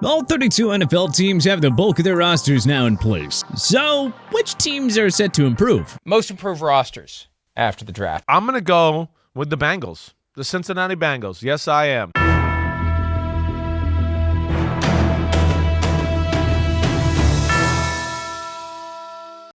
All 32 NFL teams have the bulk of their rosters now in place. So, which teams are set to improve? Most improved rosters after the draft. I'm going to go with the Bengals, the Cincinnati Bengals. Yes, I am.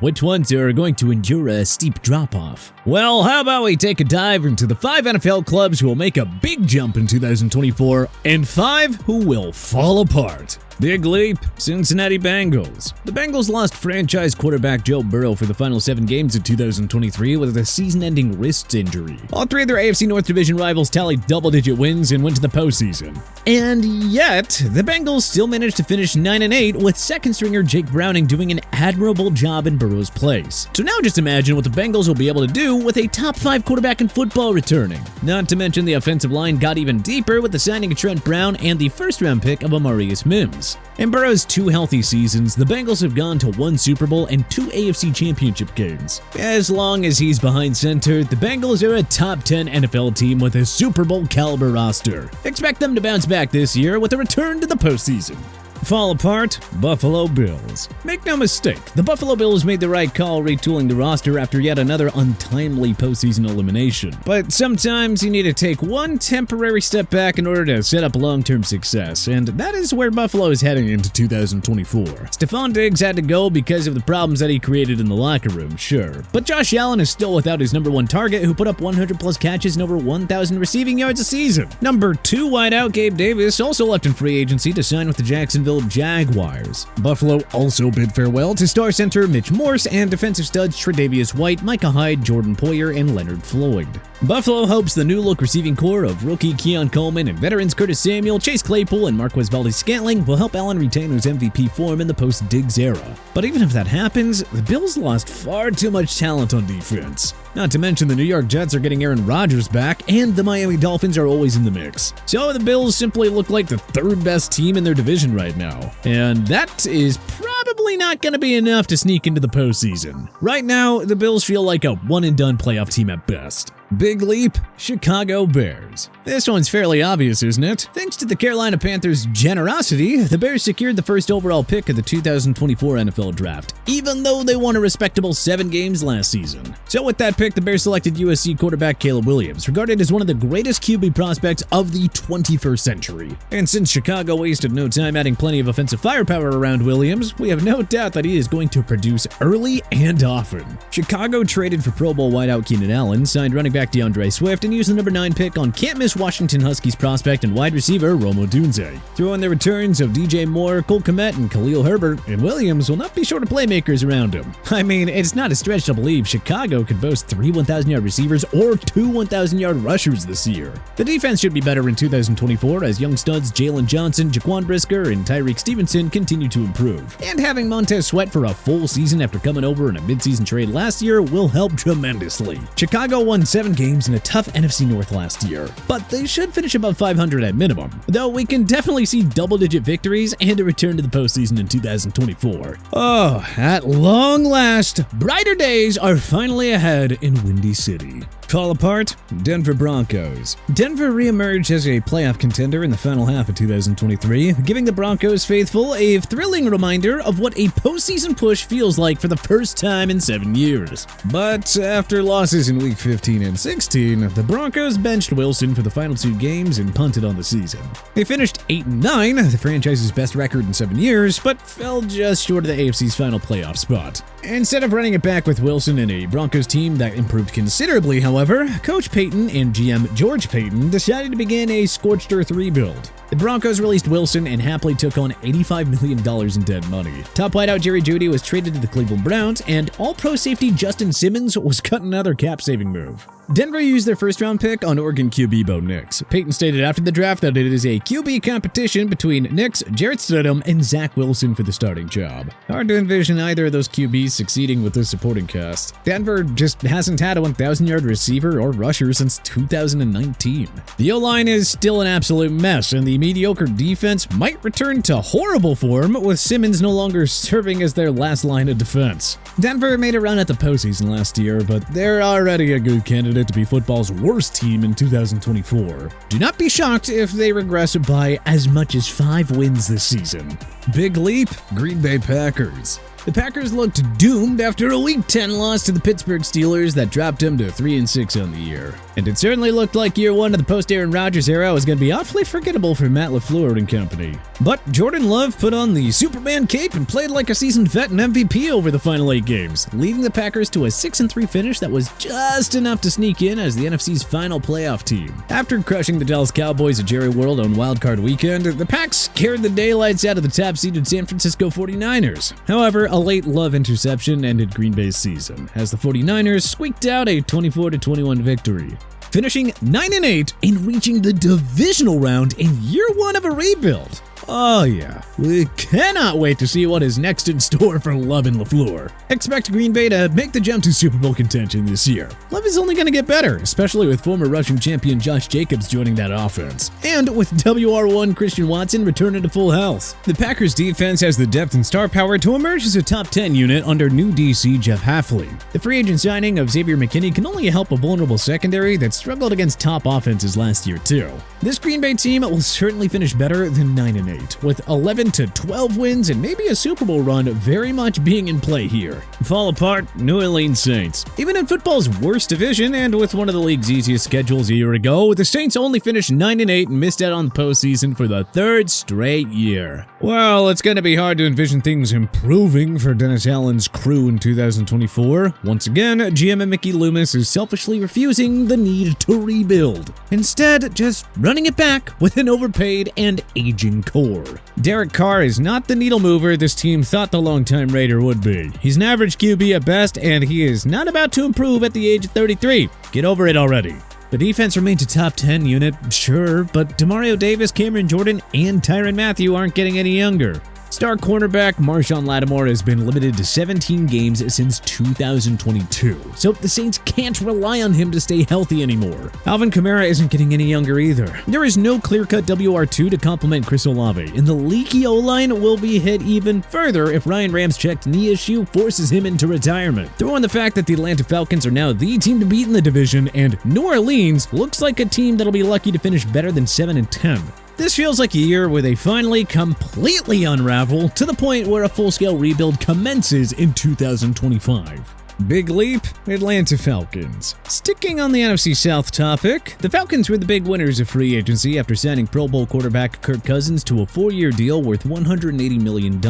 Which ones are going to endure a steep drop-off? Well, how about we take a dive into the 5 NFL clubs who will make a big jump in 2024 and 5 who will fall apart. Big leap, Cincinnati Bengals. The Bengals lost franchise quarterback Joe Burrow for the final 7 games of 2023 with a season-ending wrist injury. All 3 of their AFC North Division rivals tallied double-digit wins and went to the postseason. And yet, the Bengals still managed to finish 9-8 with second-stringer Jake Browning doing an admirable job in Burrow's place. So now just imagine what the Bengals will be able to do with a top 5 quarterback in football returning. Not to mention the offensive line got even deeper with the signing of Trent Brown and the first-round pick of Amarius Mims. In Burrow's 2 healthy seasons, the Bengals have gone to 1 Super Bowl and 2 AFC Championship games. As long as he's behind center, the Bengals are a top 10 NFL team with a Super Bowl caliber roster. Expect them to bounce back this year with a return to the postseason. Fall apart, Buffalo Bills. Make no mistake, the Buffalo Bills made the right call retooling the roster after yet another untimely postseason elimination. But sometimes you need to take one temporary step back in order to set up long-term success, and that is where Buffalo is heading into 2024. Stephon Diggs had to go because of the problems that he created in the locker room, sure. But Josh Allen is still without his number 1 target who put up 100-plus catches and over 1,000 receiving yards a season. Number 2 wideout Gabe Davis also left in free agency to sign with the Jacksonville Jaguars. Buffalo also bid farewell to star center Mitch Morse and defensive studs Tre'Davious White, Micah Hyde, Jordan Poyer, and Leonard Floyd. Buffalo hopes the new-look receiving core of rookie Keon Coleman and veterans Curtis Samuel, Chase Claypool, and Marquez Valdes-Scantling will help Allen retain his MVP form in the post-Diggs era. But even if that happens, the Bills lost far too much talent on defense. Not to mention the New York Jets are getting Aaron Rodgers back, and the Miami Dolphins are always in the mix. So the Bills simply look like the 3rd best team in their division right now. And that is probably not going to be enough to sneak into the postseason. Right now, the Bills feel like a one-and-done playoff team at best. Big leap, Chicago Bears. This one's fairly obvious, isn't it? Thanks to the Carolina Panthers' generosity, the Bears secured the first overall pick of the 2024 NFL Draft, even though they won a respectable 7 games last season. So with that pick, the Bears selected USC quarterback Caleb Williams, regarded as one of the greatest QB prospects of the 21st century. And since Chicago wasted no time adding plenty of offensive firepower around Williams, we have no doubt that he is going to produce early and often. Chicago traded for Pro Bowl wideout Keenan Allen, signed running back DeAndre Swift, and used the number 9 pick on can't-miss Washington Huskies prospect and wide receiver Romo Dunze. Throw in the returns of DJ Moore, Cole Kmet, and Khalil Herbert, and Williams will not be short of playmakers around him. I mean, it's not a stretch to believe Chicago could boast 3 1,000-yard receivers or 2 1,000-yard rushers this year. The defense should be better in 2024 as young studs Jalen Johnson, Jaquan Brisker, and Tyreek Stevenson continue to improve. And having Montez Sweat for a full season after coming over in a midseason trade last year will help tremendously. Chicago won 7 games in a tough NFC North last year, but they should finish above 500 at minimum, though we can definitely see double-digit victories and a return to the postseason in 2024. Oh, at long last, brighter days are finally ahead in Windy City. Fall apart, Denver Broncos. Denver reemerged as a playoff contender in the final half of 2023, giving the Broncos faithful a thrilling reminder of what a postseason push feels like for the first time in 7 years. But after losses in Week 15 and 16, the Broncos benched Wilson for the final 2 games and punted on the season. They finished 8-9, the franchise's best record in 7 years, but fell just short of the AFC's final playoff spot. Instead of running it back with Wilson and a Broncos team that improved considerably, however, Coach Payton and GM George Payton decided to begin a scorched earth rebuild. The Broncos released Wilson and happily took on $85 million in dead money. Top wideout Jerry Jeudy was traded to the Cleveland Browns, and all-pro safety Justin Simmons was cut another cap-saving move. Denver used their first-round pick on Oregon QB Bo Nix. Payton stated after the draft that it is a QB competition between Nix, Jarrett Stidham, and Zach Wilson for the starting job. Hard to envision either of those QBs succeeding with this supporting cast. Denver just hasn't had a 1,000-yard receiver or rusher since 2019. The O-line is still an absolute mess, and the mediocre defense might return to horrible form with Simmons no longer serving as their last line of defense. Denver made a run at the postseason last year, but they're already a good candidate to be football's worst team in 2024. Do not be shocked if they regress by as much as 5 wins this season. Big leap, Green Bay Packers. The Packers looked doomed after a Week 10 loss to the Pittsburgh Steelers that dropped them to 3-6 on the year. And it certainly looked like year 1 of the post-Aaron Rodgers era was going to be awfully forgettable for Matt LaFleur and company. But Jordan Love put on the Superman cape and played like a seasoned vet and MVP over the final 8 games, leading the Packers to a 6-3 finish that was just enough to sneak in as the NFC's final playoff team. After crushing the Dallas Cowboys at Jerry World on Wild Card Weekend, the Packs scared the daylights out of the top-seeded San Francisco 49ers. However, a late Love interception ended Green Bay's season, as the 49ers squeaked out a 24-21 victory, finishing 9-8 and reaching the divisional round in year 1 of a rebuild. Oh yeah, we cannot wait to see what is next in store for Love and LaFleur. Expect Green Bay to make the jump to Super Bowl contention this year. Love is only going to get better, especially with former rushing champion Josh Jacobs joining that offense, and with WR1 Christian Watson returning to full health. The Packers defense has the depth and star power to emerge as a top 10 unit under new DC Jeff Hafley. The free agent signing of Xavier McKinney can only help a vulnerable secondary that struggled against top offenses last year too. This Green Bay team will certainly finish better than 9-8, with 11-12 wins and maybe a Super Bowl run very much being in play here. Fall apart, New Orleans Saints. Even in football's worst division and with one of the league's easiest schedules a year ago, the Saints only finished 9-8 and missed out on the postseason for the 3rd straight year. Well, it's going to be hard to envision things improving for Dennis Allen's crew in 2024. Once again, GM Mickey Loomis is selfishly refusing the need to rebuild, instead just running it back with an overpaid and aging core. Derek Carr is not the needle mover this team thought the longtime Raider would be. He's an average QB at best, and he is not about to improve at the age of 33. Get over it already. The defense remains a top 10 unit, sure, but Demario Davis, Cameron Jordan, and Tyrann Mathieu aren't getting any younger. Star cornerback Marshawn Lattimore has been limited to 17 games since 2022, so the Saints can't rely on him to stay healthy anymore. Alvin Kamara isn't getting any younger either. There is no clear-cut WR2 to complement Chris Olave, and the leaky O-line will be hit even further if Ryan Ramczyk's knee issue forces him into retirement. Throw in the fact that the Atlanta Falcons are now the team to beat in the division, and New Orleans looks like a team that'll be lucky to finish better than 7-10. This feels like a year where they finally completely unravel to the point where a full-scale rebuild commences in 2025. Big leap, Atlanta Falcons. Sticking on the NFC South topic, the Falcons were the big winners of free agency after signing Pro Bowl quarterback Kirk Cousins to a 4-year deal worth $180 million.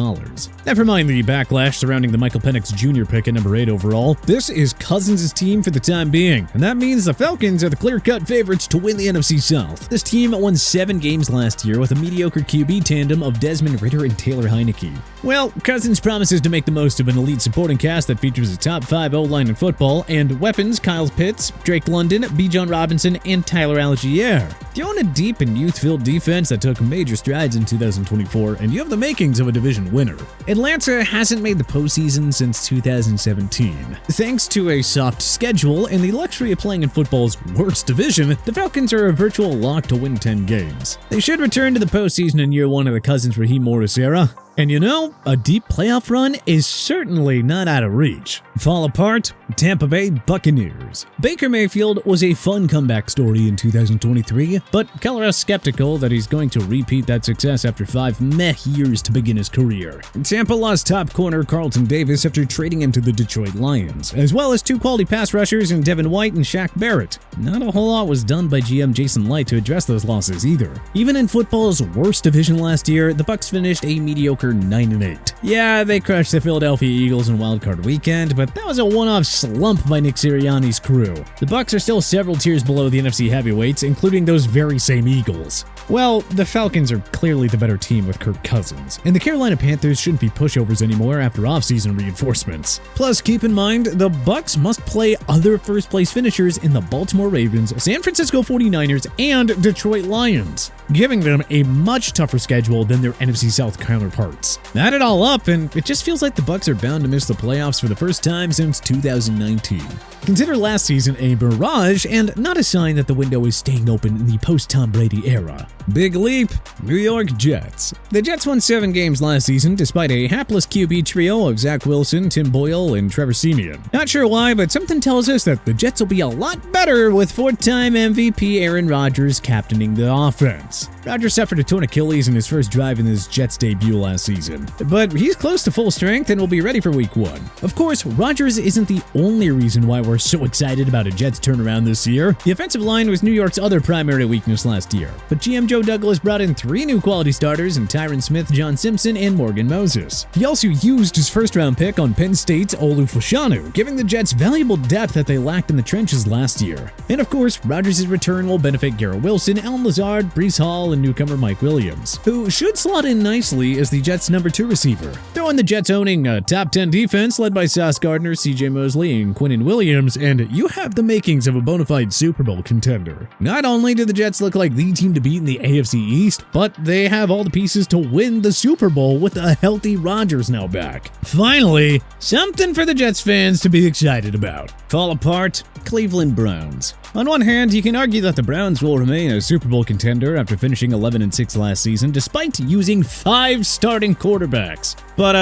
Never mind the backlash surrounding the Michael Penix Jr. pick at number 8 overall, this is Cousins' team for the time being, and that means the Falcons are the clear-cut favorites to win the NFC South. This team won 7 games last year with a mediocre QB tandem of Desmond Ridder and Taylor Heineke. Well, Cousins promises to make the most of an elite supporting cast that features a top 5 O-line in football, and weapons Kyle Pitts, Drake London, Bijan Robinson, and Tyler Algier. You own a deep and youth-filled defense that took major strides in 2024, and you have the makings of a division winner. Atlanta hasn't made the postseason since 2017. Thanks to a soft schedule and the luxury of playing in football's worst division, the Falcons are a virtual lock to win 10 games. They should return to the postseason in year 1 of the Cousins-Raheem Morris era. And you know, a deep playoff run is certainly not out of reach. Fall apart, Tampa Bay Buccaneers. Baker Mayfield was a fun comeback story in 2023, but Keller is skeptical that he's going to repeat that success after 5 meh years to begin his career. Tampa lost top corner Carlton Davis after trading him to the Detroit Lions, as well as 2 quality pass rushers in Devin White and Shaq Barrett. Not a whole lot was done by GM Jason Light to address those losses either. Even in football's worst division last year, the Bucs finished a mediocre 9-8. Yeah, they crushed the Philadelphia Eagles in wildcard weekend, but that was a one-off slump by Nick Sirianni's crew. The Bucs are still several tiers below the NFC heavyweights, including those very same Eagles. Well, the Falcons are clearly the better team with Kirk Cousins, and the Carolina Panthers shouldn't be pushovers anymore after offseason reinforcements. Plus, keep in mind, the Bucs must play other first-place finishers in the Baltimore Ravens, San Francisco 49ers, and Detroit Lions. giving them a much tougher schedule than their NFC South counterparts. Add it all up, and it just feels like the Bucs are bound to miss the playoffs for the first time since 2019. Consider last season a mirage and not a sign that the window is staying open in the post-Tom Brady era. Big leap, New York Jets. The Jets won 7 games last season despite a hapless QB trio of Zach Wilson, Tim Boyle, and Trevor Siemian. Not sure why, but something tells us that the Jets will be a lot better with 4-time MVP Aaron Rodgers captaining the offense. Rodgers suffered a torn Achilles in his first drive in his Jets debut last season, but he's close to full strength and will be ready for Week 1. Of course, Rodgers isn't the only reason why we're so excited about a Jets turnaround this year. The offensive line was New York's other primary weakness last year, but GM Joe Douglas brought in 3 new quality starters in Tyron Smith, John Simpson, and Morgan Moses. He also used his first-round pick on Penn State's Olu Fashanu, giving the Jets valuable depth that they lacked in the trenches last year. And of course, Rodgers' return will benefit Garrett Wilson, Allen Lazard, Breece Hall, and newcomer Mike Williams, who should slot in nicely as the Jets' number 2 receiver. Throw in the Jets owning a top 10 defense led by Sauce Gardner, CJ Mosley, and Quinnen Williams, and you have the makings of a bona fide Super Bowl contender. Not only do the Jets look like the team to beat in the AFC East, but they have all the pieces to win the Super Bowl with a healthy Rodgers now back. Finally, something for the Jets fans to be excited about. Fall apart, Cleveland Browns. On one hand, you can argue that the Browns will remain a Super Bowl contender after finishing 11-6 last season despite using 5 starting quarterbacks. But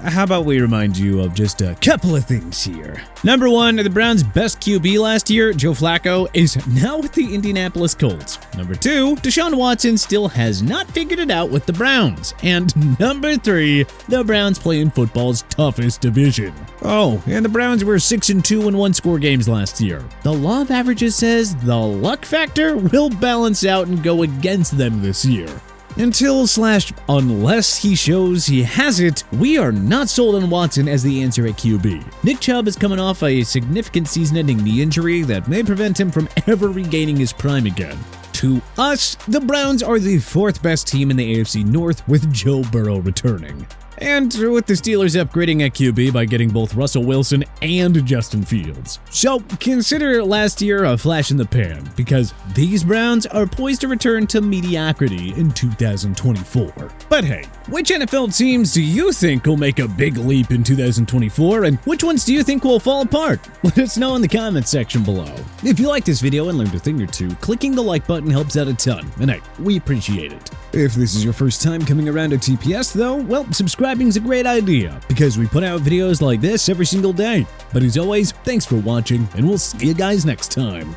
how about we remind you of just a couple of things here. Number 1, the Browns' best QB last year, Joe Flacco, is now with the Indianapolis Colts. Number 2, Deshaun Watson still has not figured it out with the Browns. And number 3, the Browns play in football's toughest division. Oh, and the Browns were 6-2 in one-score games last year. The law of averages says the luck factor will balance out and go against them this year. Unless he shows he has it, we are not sold on Watson as the answer at QB. Nick Chubb is coming off a significant season-ending knee injury that may prevent him from ever regaining his prime again. To us, the Browns are the 4th best team in the AFC North with Joe Burrow returning. And with the Steelers upgrading at QB by getting both Russell Wilson and Justin Fields. So consider last year a flash in the pan, because these Browns are poised to return to mediocrity in 2024. But hey, which NFL teams do you think will make a big leap in 2024, and which ones do you think will fall apart? Let us know in the comments section below. If you liked this video and learned a thing or two, clicking the like button helps out a ton, and hey, we appreciate it. If this is your first time coming around to TPS though, well, subscribing is a great idea, because we put out videos like this every single day. But as always, thanks for watching, and we'll see you guys next time.